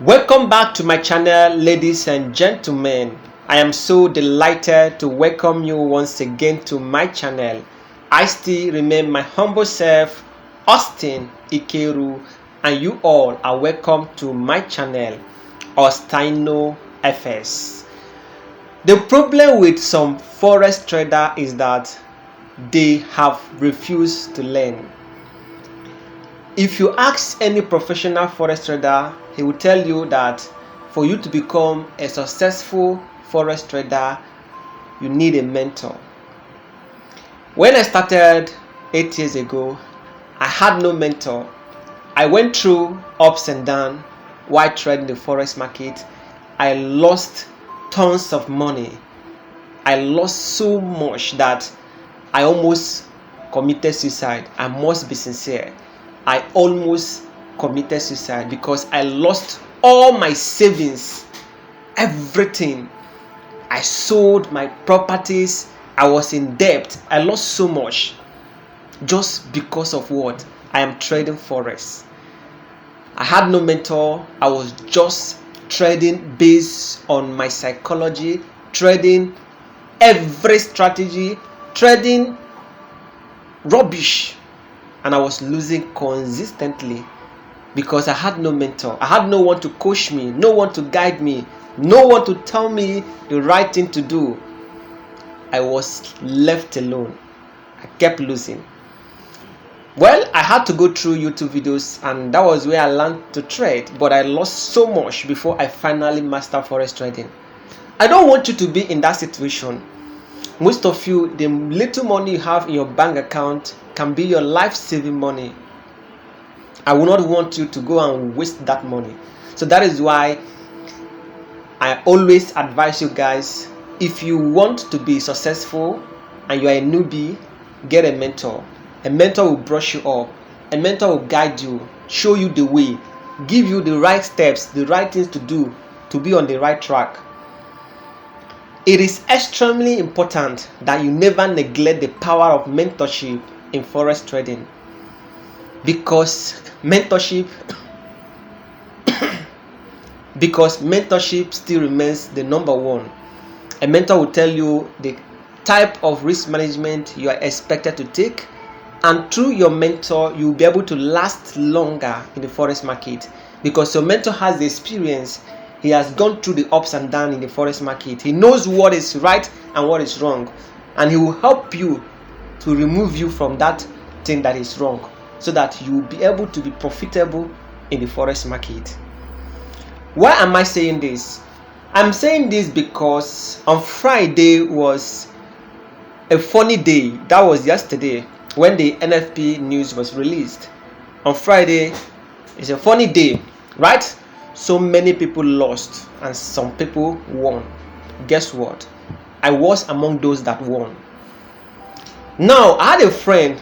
Welcome back to my channel, ladies and gentlemen. I am so delighted to welcome you once again to my channel. I still remain my humble self, Austin Ikeru, and you all are welcome to my channel, Ostino FS. The problem with some forex trader is that they have refused to learn. If you ask any professional forex trader, he will tell you that for you to become a successful forex trader, you need a mentor. When I started 8 years ago, I had no mentor. I went through ups and downs while trading the forex market. I lost tons of money. I lost so much that I almost committed suicide. I must be sincere. I almost committed suicide because I lost all my savings, everything. I sold my properties. I was in debt. I lost so much just because of what? I am trading forex. I had no mentor. I was just trading based on my psychology, trading every strategy, trading rubbish. And I was losing consistently because I had no mentor. I had no one to coach me, no one to guide me, no one to tell me the right thing to do. I was left alone. I kept losing. Well, I had to go through YouTube videos, and that was where I learned to trade, but I lost so much before I finally mastered forex trading. I don't want you to be in that situation. Most of you, the little money you have in your bank account can be your life-saving money. I will not want you to go and waste that money. So that is why I always advise you guys, if you want to be successful and you are a newbie, get a mentor. A mentor will brush you up. A mentor will guide you, show you the way, give you the right steps, the right things to do to be on the right track. It is extremely important that you never neglect the power of mentorship in forex trading, because mentorship still remains the number one. A mentor will tell you the type of risk management you are expected to take, and through your mentor you will be able to last longer in the forex market, because your mentor has the experience. He has gone through the ups and downs in the forex market. He knows what is right and what is wrong, and he will help you to remove you from that thing that is wrong, so that you will be able to be profitable in the forex market. Why am I saying this? I'm saying this because on Friday was a funny day. That was yesterday when the NFP news was released. On Friday is a funny day, right? So many people lost and some people won. Guess what? I was among those that won. Now, I had a friend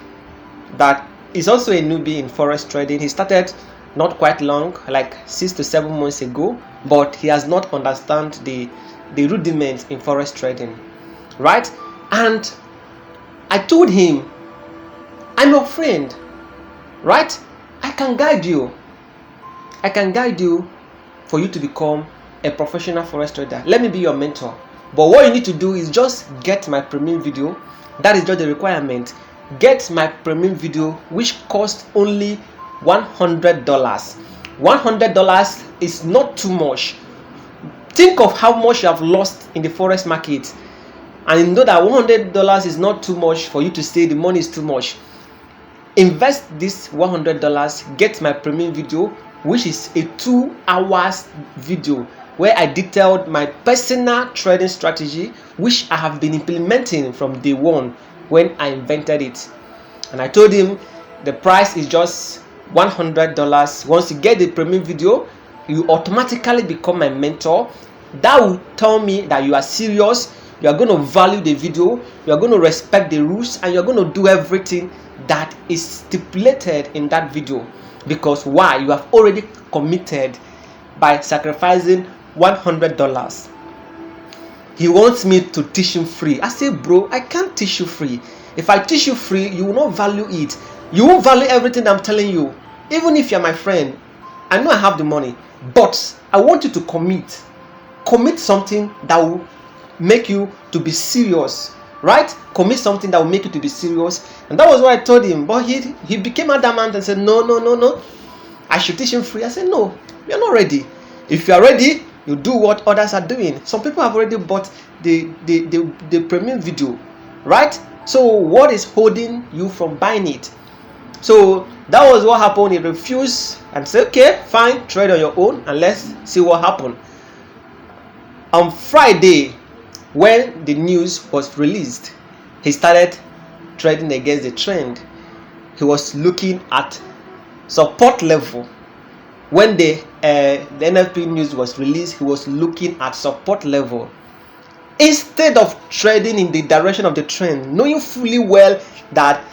that is also a newbie in forex trading. He started not quite long, like 6 to 7 months ago, but he has not understand the rudiments in forex trading, right? And I told him, I'm your friend, right? I can guide you. I can guide you for you to become a professional forex trader. Let me be your mentor. But what you need to do is just get my premium video. That is just the requirement. Get my premium video, which costs only $100. $100 is not too much. Think of how much you have lost in the forex market, and you know that $100 is not too much for you to say the money is too much. Invest this $100, get my premium video, which is a 2 hours video where I detailed my personal trading strategy, which I have been implementing from day one when I invented it. And I told him the price is just $100. Once you get the premium video, you automatically become my mentor. That will tell me that you are serious, you are going to value the video, you are going to respect the rules, and you are going to do everything that is stipulated in that video. Because why? You have already committed by sacrificing $100. He wants me to teach him free. I say, bro, I can't teach you free. If I teach you free, you will not value it. You won't value everything I'm telling you. Even if you're my friend, I know I have the money, but I want you to commit something that will make you to be serious, right? Commit something that will make you to be serious. And that was what I told him, but he became adamant and said, no, I should teach him free. I said, no, you're not ready. If you are ready, you do what others are doing. Some people have already bought the premium video, right? So what is holding you from buying it? So that was what happened. He refused and said, okay, fine, trade on your own and let's see what happened. On Friday, when the news was released, he started trading against the trend. He was looking at support level. When the NFP news was released, he was looking at support level. Instead of trading in the direction of the trend, knowing fully well that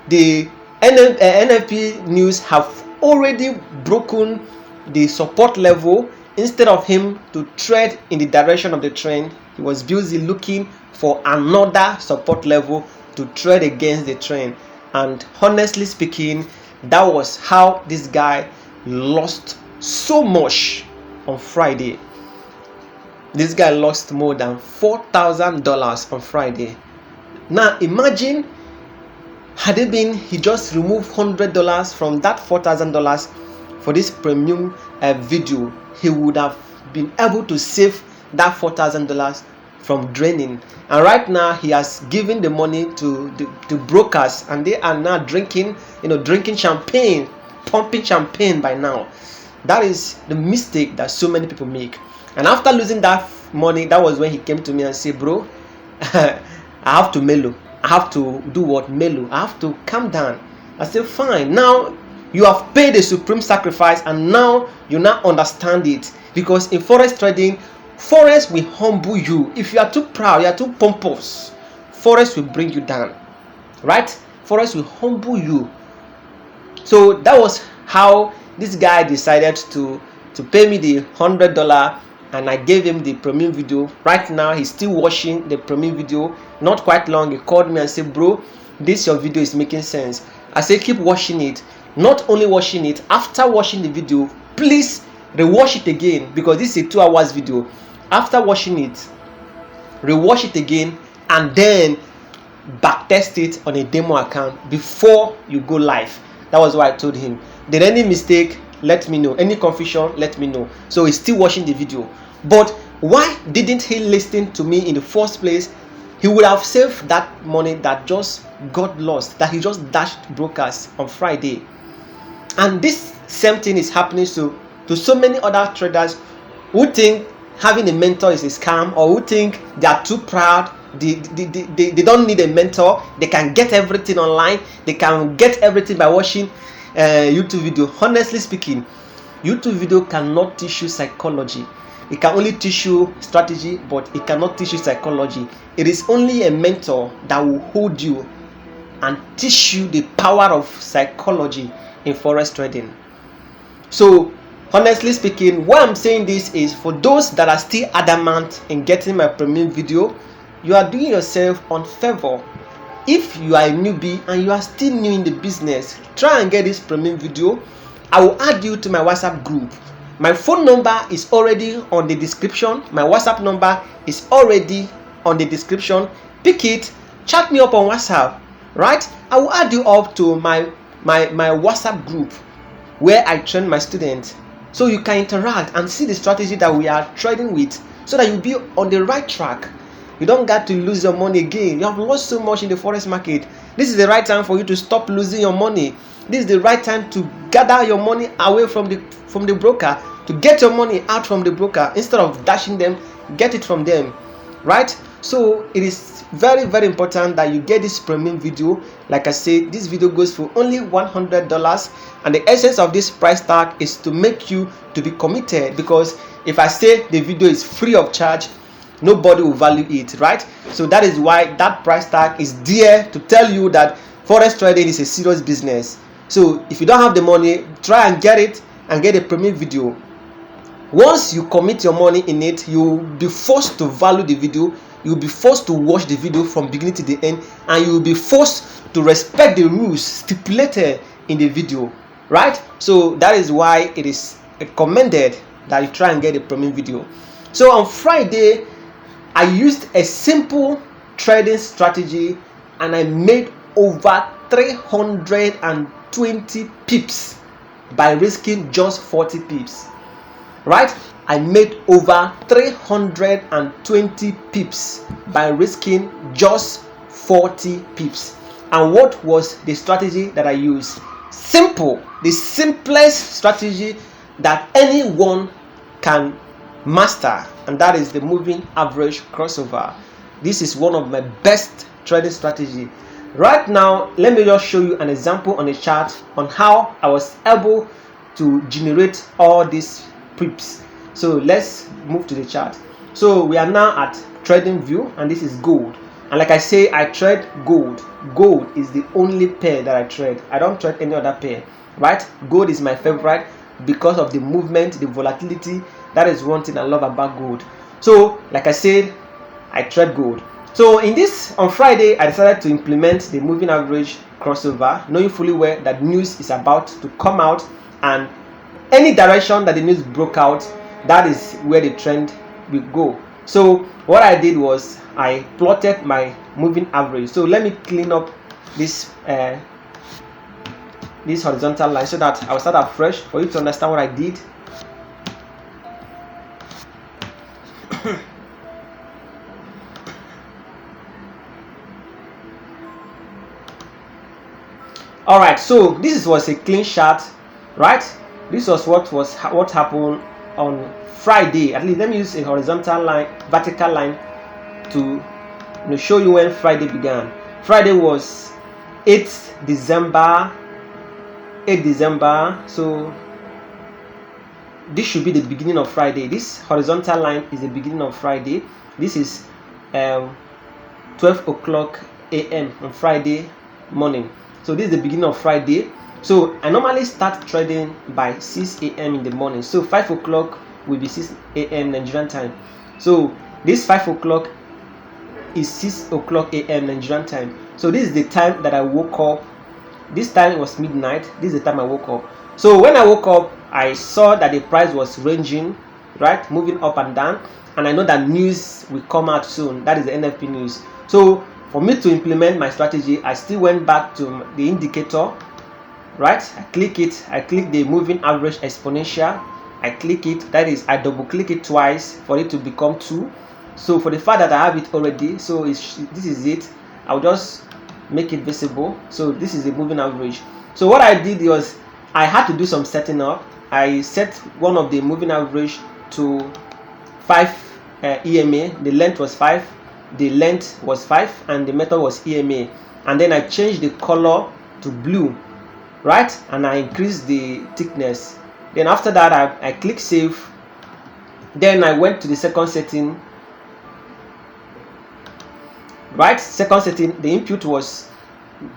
the NFP news have already broken the support level, instead of him to trade in the direction of the trend, he was busy looking for another support level to trade against the trend. And honestly speaking, that was how this guy lost so much on Friday. This guy lost more than $4,000 on Friday. Now imagine, had it been he just removed $100 from that $4,000 for this premium video, he would have been able to save that $4,000 from draining. And right now he has given the money to brokers, and they are now drinking champagne, pumping champagne by now. That is the mistake that so many people make. And after losing that money, that was when he came to me and said, bro, I have to mellow. I have to do what? Mellow. I have to calm down. I said, fine. Now you have paid a supreme sacrifice, and now you now understand it. Because in forex trading, forex will humble you. If you are too proud, you are too pompous, forex will bring you down, right? Forex will humble you. So that was how this guy decided to pay me the $100, and I gave him the premium video. Right now he's still watching the premium video. Not quite long, he called me and said, bro, this your video is making sense. I said, keep watching it. Not only watching it, after watching the video, please rewatch it again, because this is a 2 hours video. After watching it, rewatch it again, and then backtest it on a demo account before you go live. That was what I told him. Did any mistake, let me know. Any confusion, let me know. So he's still watching the video. But why didn't he listen to me in the first place? He would have saved that money that just got lost, that he just dashed brokers on Friday. And this same thing is happening to so many other traders who think having a mentor is a scam, or who think they are too proud. They don't need a mentor. They can get everything online. They can get everything by watching YouTube video. Honestly speaking, YouTube video cannot teach you psychology. It can only teach you strategy, but it cannot teach you psychology. It is only a mentor that will hold you and teach you the power of psychology in forex trading. So honestly speaking, why I'm saying this is for those that are still adamant in getting my premium video, you are doing yourself unfavor. If you are a newbie and you are still new in the business, try and get this premium video. I will add you to my WhatsApp group. My phone number is already on the description. My WhatsApp number is already on the description. Pick it, chat me up on WhatsApp, right? I will add you up to my WhatsApp group where I train my students, so you can interact and see the strategy that we are trading with, so that you'll be on the right track. You don't got to lose your money again. You have lost so much in the forex market. This is the right time for you to stop losing your money. This is the right time to gather your money away from the broker, to get your money out from the broker. Instead of dashing them, get it from them, right? So it is very, very important that you get this premium video. Like I said, this video goes for only $100, and the essence of this price tag is to make you to be committed. Because if I say the video is free of charge, nobody will value it, right? So that is why that price tag is there, to tell you that forex trading is a serious business. So if you don't have the money, try and get it, and get a premium video. Once you commit your money in it, you'll be forced to value the video. You'll be forced to watch the video from beginning to the end, and you'll be forced to respect the rules stipulated in the video, right? So that is why it is recommended that you try and get a premium video. So on Friday, I used a simple trading strategy and I made over 320 pips by risking just 40 pips. Right? I made over 320 pips by risking just 40 pips. And what was the strategy that I used? Simple, the simplest strategy that anyone can master, and that is the moving average crossover. This is one of my best trading strategy. Right now, let me just show you an example on a chart on how I was able to generate all these pips. So let's move to the chart. So we are now at trading view, and this is gold. And like I say, I trade gold. Gold is the only pair that I trade. I don't trade any other pair, right? Gold is my favorite because of the movement, the volatility. That is one thing I love about gold. So like I said, I trade gold. So in this, on Friday, I decided to implement the moving average crossover, knowing fully well that news is about to come out, and any direction that the news broke out, that is where the trend will go. So what I did was I plotted my moving average. So let me clean up this this horizontal line so that I'll start afresh for you to understand what I did. All right, so this was a clean chart, right? This was what happened on Friday. At least let me use a horizontal line, vertical line to show you when Friday began. Friday was 8th December. So this should be the beginning of Friday. This horizontal line is the beginning of Friday. This is 12 o'clock a.m. on Friday morning. So this is the beginning of Friday. So I normally start trading by 6 a.m. in the morning. So 5 o'clock will be 6 a.m. Nigerian time. So this 5 o'clock is 6 o'clock a.m. Nigerian time. So this is the time that I woke up. This time was midnight. This is the time I woke up. So when I woke up, I saw that the price was ranging, right, moving up and down, and I know that news will come out soon. That is the NFP news. So for me to implement my strategy, I still went back to the indicator, right? I click it. I click the moving average exponential. I click it. That is, I double click it twice for it to become 2. So for the fact that I have it already, so this is it. I'll just make it visible. So this is the moving average. So what I did was I had to do some setting up. I set one of the moving average to 5 EMA. The length was 5, the length was 5, and the method was EMA. And then I changed the color to blue, right? And I increased the thickness. Then after that, I click save. Then I went to the second setting, right? Second setting, the input was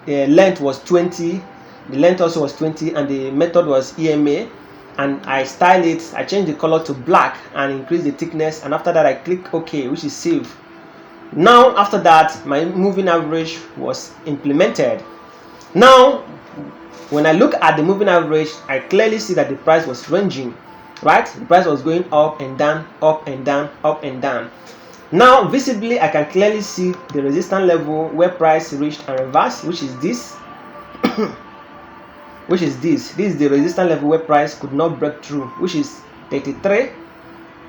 length was 20, the length also was 20, and the method was EMA. And I style it. I changed the color to black and increase the thickness. And after that, I click OK, which is save. Now after that, my moving average was implemented. Now when I look at the moving average, I clearly see that the price was ranging, right? The price was going up and down, up and down, up and down. Now visibly, I can clearly see the resistance level where price reached and reversed, which is this. Which is this. This is the resistance level where price could not break through, which is 33.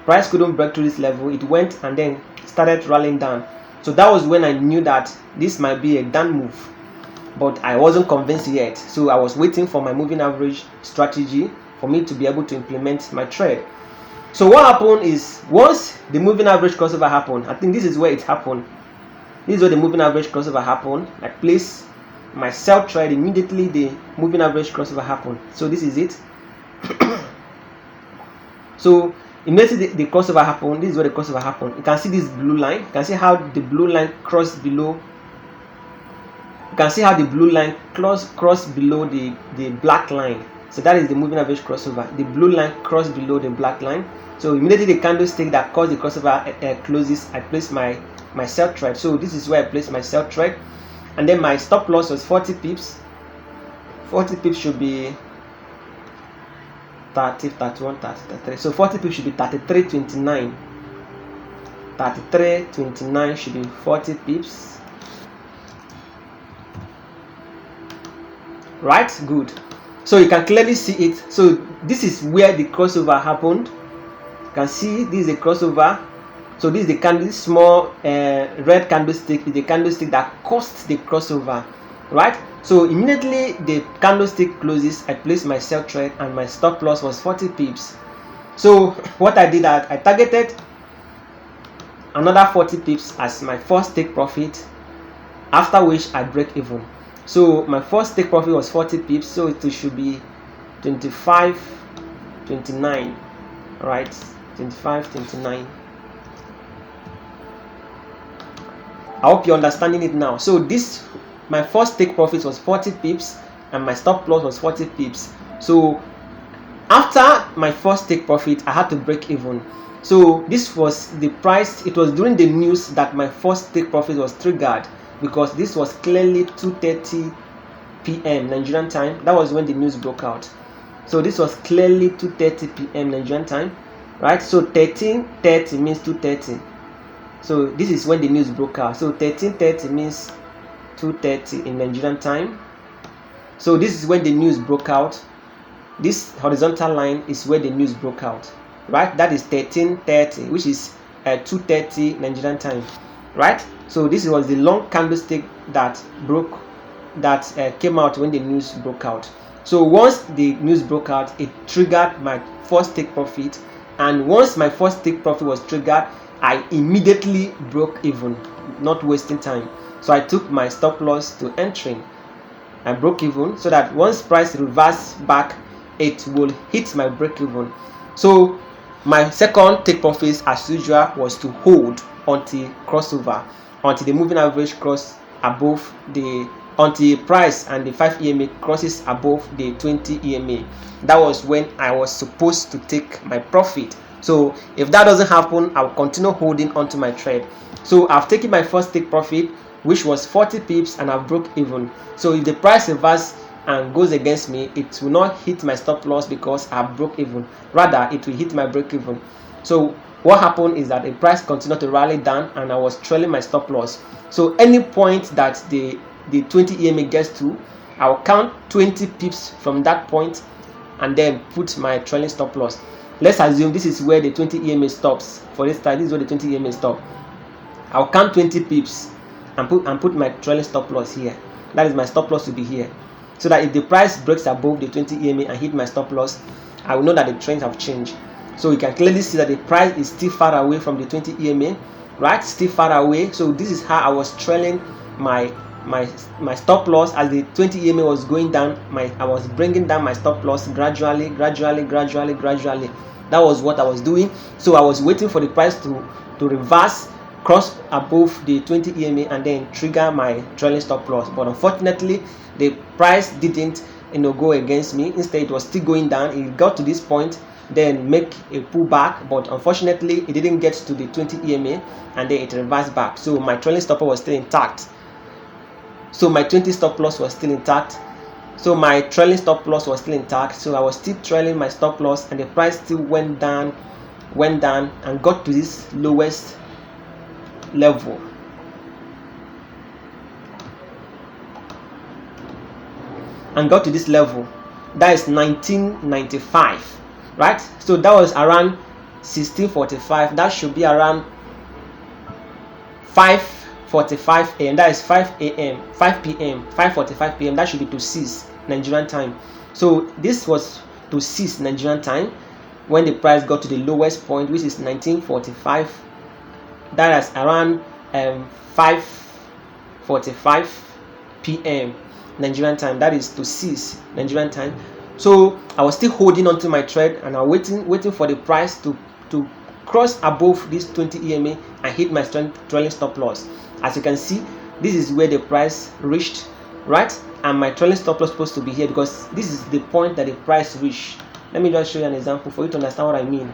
Price couldn't break through this level. It went and then started rallying down. So that was when I knew that this might be a down move, but I wasn't convinced yet. So I was waiting for my moving average strategy for me to be able to implement my trade. So what happened is, once the moving average crossover happened, I think this is where it happened. This is where the moving average crossover happened. I placed my sell trade immediately. The moving average crossover happened. So this is it. So immediately the crossover happened. This is where the crossover happened. You can see this blue line. You can see how the blue line crossed below. You can see how the blue line crossed below the black line. So that is the moving average crossover. The blue line crossed below the black line. So immediately the candlestick that caused the crossover closes, I place my sell trade. So this is where I place my sell trade. And then my stop loss was 40 pips. 40 pips should be 30, 31, 30, 33. So 40 pips should be 33.29. 33.29 should be 40 pips. Right? Good. So you can clearly see it. So this is where the crossover happened. You can see this is a crossover. So this is the candle, small red candlestick is the candlestick that caused the crossover, right? So immediately the candlestick closes, I place my sell trade and my stop loss was 40 pips. So what I did, I targeted another 40 pips as my first take profit, after which I break even. So my first take profit was 40 pips, so it should be 25.29, right? 25.29. I hope you're understanding it now. So this, my first take profit was 40 pips and my stop loss was 40 pips. So after my first take profit, I had to break even. So this was the price. It was during the news that my first take profit was triggered, because this was clearly 2:30 p.m. Nigerian time. That was when the news broke out. So this was clearly 2:30 p.m. Nigerian time, right? So 13:30 means 2:30. So this is when the news broke out. So 13:30 means 2:30 in Nigerian time. So this is when the news broke out. This horizontal line is where the news broke out, right? That is 13:30, which is 2:30 Nigerian time, right? So this was the long candlestick that came out when the news broke out. So once the news broke out, it triggered my first take profit, and once my first take profit was triggered, I immediately broke even, not wasting time. So I took my stop loss to entering. I broke even so that once price reverse back, it will hit my break even. So my second take profit, as usual, was to hold until crossover, until the moving average cross above the, until price and the 5 EMA crosses above the 20 EMA. That was when I was supposed to take my profit. So if that doesn't happen, I'll continue holding onto my trade. So I've taken my first take profit, which was 40 pips, and I've broke even. So if the price reverses and goes against me, it will not hit my stop loss because I broke even. Rather, it will hit my break even. So what happened is that the price continued to rally down and I was trailing my stop loss. So any point that the 20 EMA gets to, I'll count 20 pips from that point and then put my trailing stop loss. Let's assume this is where the 20 EMA stops. For this time, this is where the 20 EMA stop. I'll count 20 pips and put my trailing stop loss here. That is, my stop loss will be here, so that if the price breaks above the 20 EMA and hit my stop loss, I will know that the trends have changed. So you can clearly see that the price is still far away from the 20 EMA, right? Still far away. So this is how I was trailing my stop loss. As the 20 EMA was going down, I was bringing down my stop loss gradually. That was what I was doing. So I was waiting for the price to reverse, cross above the 20 EMA, and then trigger my trailing stop loss. But unfortunately, the price didn't go against me. Instead, it was still going down. It got to this point, then make a pullback, but unfortunately it didn't get to the 20 EMA, and then it reversed back. So my trailing stop loss was still intact. So my 20 stop loss was still intact. So my trailing stop loss was still intact. So I was still trailing my stop loss, and the price still went down and got to this lowest level. And got to this level. That is 1995, right? So that was around 1645. That should be around 5:45 a.m. That is 5 p.m. 5:45 p.m. That should be to 6 Nigerian time. So this was to 6 Nigerian time when the price got to the lowest point, which is 1945. That is around 5:45 p.m. Nigerian time. That is to 6 Nigerian time. So I was still holding on to my trade, and I was waiting for the price to cross above this 20 EMA and hit my trailing stop loss. As you can see, this is where the price reached, right? And my trailing stop loss is supposed to be here, because this is the point that the price reached. Let me just show you an example for you to understand what I mean.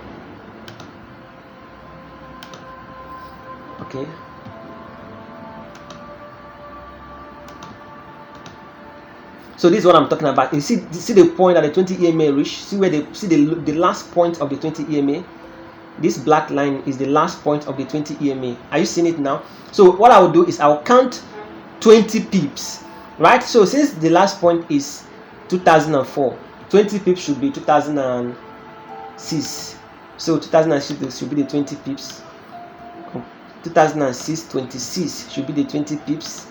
Okay. So this is what I'm talking about. You see the point that the 20 EMA reach. See where the last point of the 20 EMA. This black line is the last point of the 20 EMA. Are you seeing it now? So what I will do is I'll count 20 pips, right? So since the last point is 2004, 20 pips should be 2006. So 2006 should be the 20 pips. 2006, 26 should be the 20 pips.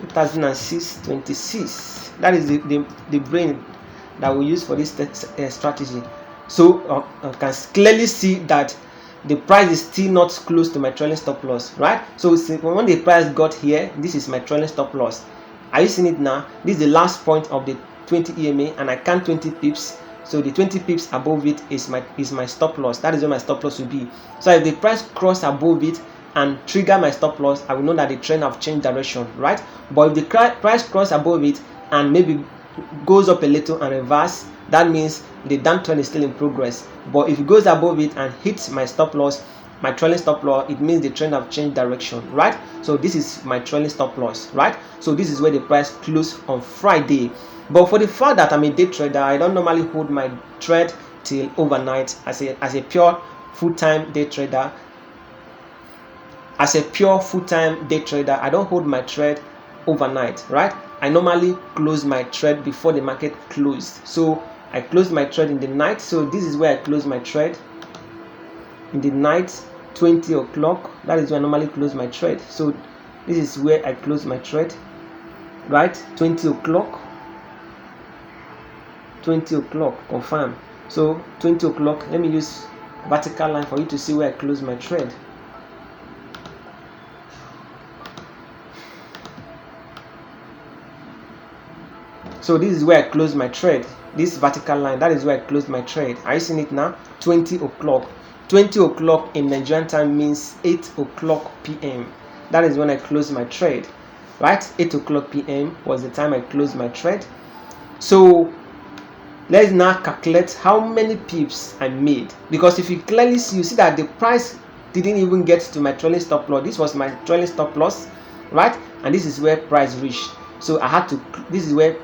2006, 26. That is the brain that we use for this strategy. So I can clearly see that the price is still not close to my trailing stop loss, right? So when the price got here, this is my trailing stop loss. Are you seeing it now? This is the last point of the 20 EMA, and I count 20 pips. So the 20 pips above it is my stop loss. That is where my stop loss will be. So if the price cross above it and trigger my stop loss, I will know that the trend have changed direction, right? But if the price cross above it and maybe goes up a little and reverse, that means the downtrend is still in progress. But if it goes above it and hits my stop loss, my trailing stop loss, it means the trend have changed direction, right? So this is my trailing stop loss, right? So this is where the price closed on Friday. But for the fact that I'm a day trader, I don't normally hold my trade till overnight. As a pure full-time day trader, I don't hold my trade overnight, right? I normally close my trade before the market closed. So I close my trade in the night. So this is where I close my trade in the night, 20 o'clock. That is where I normally close my trade. So this is where I close my trade, right? 20 o'clock. 20 o'clock, confirm. So 20 o'clock, let me use vertical line for you to see where I close my trade. So this is where I close my trade. This vertical line, that is where I close my trade. Are you seeing it now? 20 o'clock. 20 o'clock in Nigerian time means 8 o'clock p.m. That is when I close my trade, right? 8 o'clock p.m. was the time I closed my trade. So let's now calculate how many pips I made, because if you clearly see, you see that the price didn't even get to my trailing stop loss. This was my trailing stop loss, right? And this is where price reached. So I had to, this is where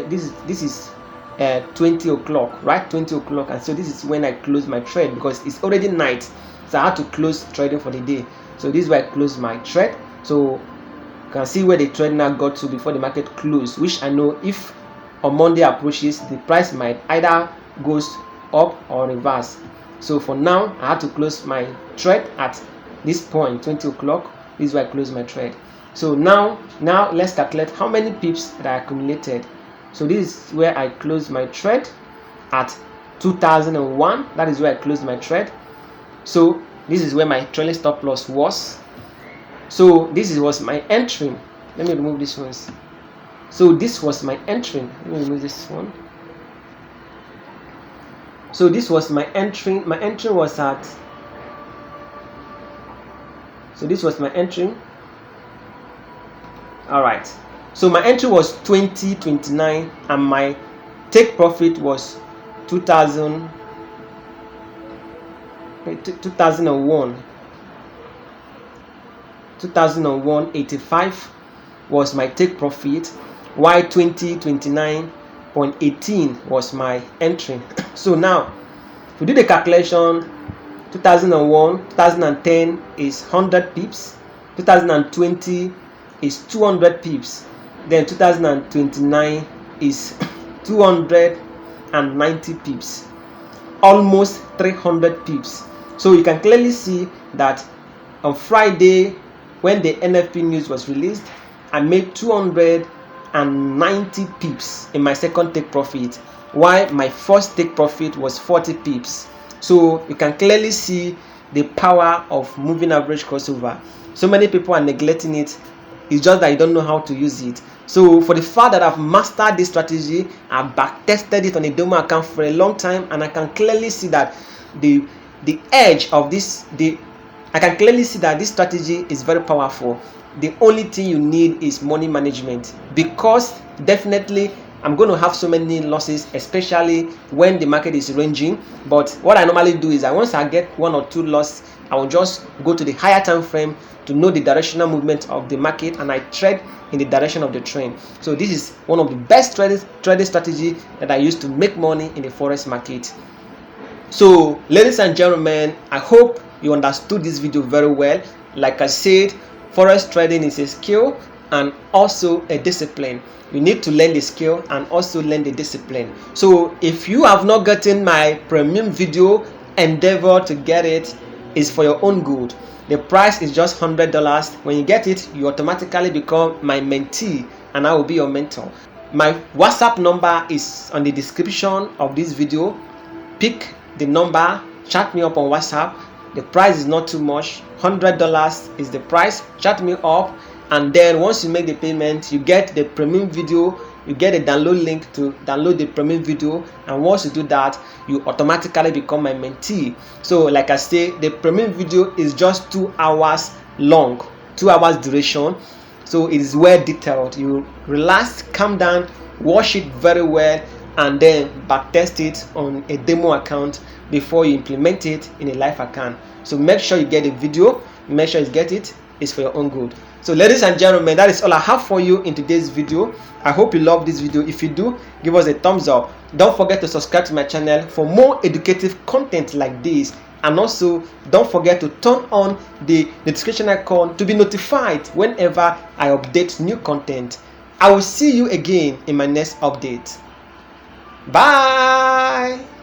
this is 20 o'clock, right? 20 o'clock. And so this is when I close my trade, because it's already night, so I had to close trading for the day. So this is where I close my trade. So you can see where the trade now got to before the market closed, which I know if on Monday approaches, the price might either goes up or reverse. So for now, I had to close my trade at this point, 20 o'clock. This is where I close my trade. So now let's calculate how many pips that I accumulated. So this is where I closed my trade at 2001. That is where I closed my trade. So this is where my trailing stop loss was. So this was my entry. Let me remove this one. So this was my entry. Let me remove this one. So this was my entry. My entry was at. So this was my entry. All right. So my entry was 2029, and my take profit was 2001. 2001 85 was my take profit, while 2029.18 was my entry. So now if we do the calculation, 2001 2010 is 100 pips, 2020 is 200 pips, then 2029 is 290 pips, almost 300 pips. So you can clearly see that on Friday, when the NFP news was released, I made 290 pips in my second take profit, while my first take profit was 40 pips. So you can clearly see the power of moving average crossover. So many people are neglecting it. It's just that you don't know how to use it. So for the fact that I've mastered this strategy, I've backtested it on a demo account for a long time, and I can clearly see that the edge of this, I can clearly see that this strategy is very powerful. The only thing you need is money management, because definitely I'm going to have so many losses, especially when the market is ranging. But what I normally do is once I get 1 or 2 loss, I will just go to the higher time frame to know the directional movement of the market, and I trade in the direction of the trend. So this is one of the best trading strategy that I use to make money in the forex market. So ladies and gentlemen, I hope you understood this video very well. Like I said, forex trading is a skill and also a discipline. You need to learn the skill and also learn the discipline. So if you have not gotten my premium video, endeavor to get it. Is for your own good. The price is just $100. When you get it, you automatically become my mentee and I will be your mentor. My WhatsApp number is on the description of this video. Pick the number, chat me up on WhatsApp. The price is not too much. $100 is the price. Chat me up, and then once you make the payment, you get the premium video. You get a download link to download the premium video, and once you do that, you automatically become my mentee. So like I say, the premium video is just 2 hours long, 2 hours duration. So it is well detailed. You relax, calm down, watch it very well, and then backtest it on a demo account before you implement it in a live account. So make sure you get the video, make sure you get it. It's for your own good. So ladies and gentlemen, that is all I have for you in today's video. I hope you love this video. If you do, give us a thumbs up. Don't forget to subscribe to my channel for more educative content like this, and also don't forget to turn on the notification icon to be notified whenever I update new content. I will see you again in my next update. Bye.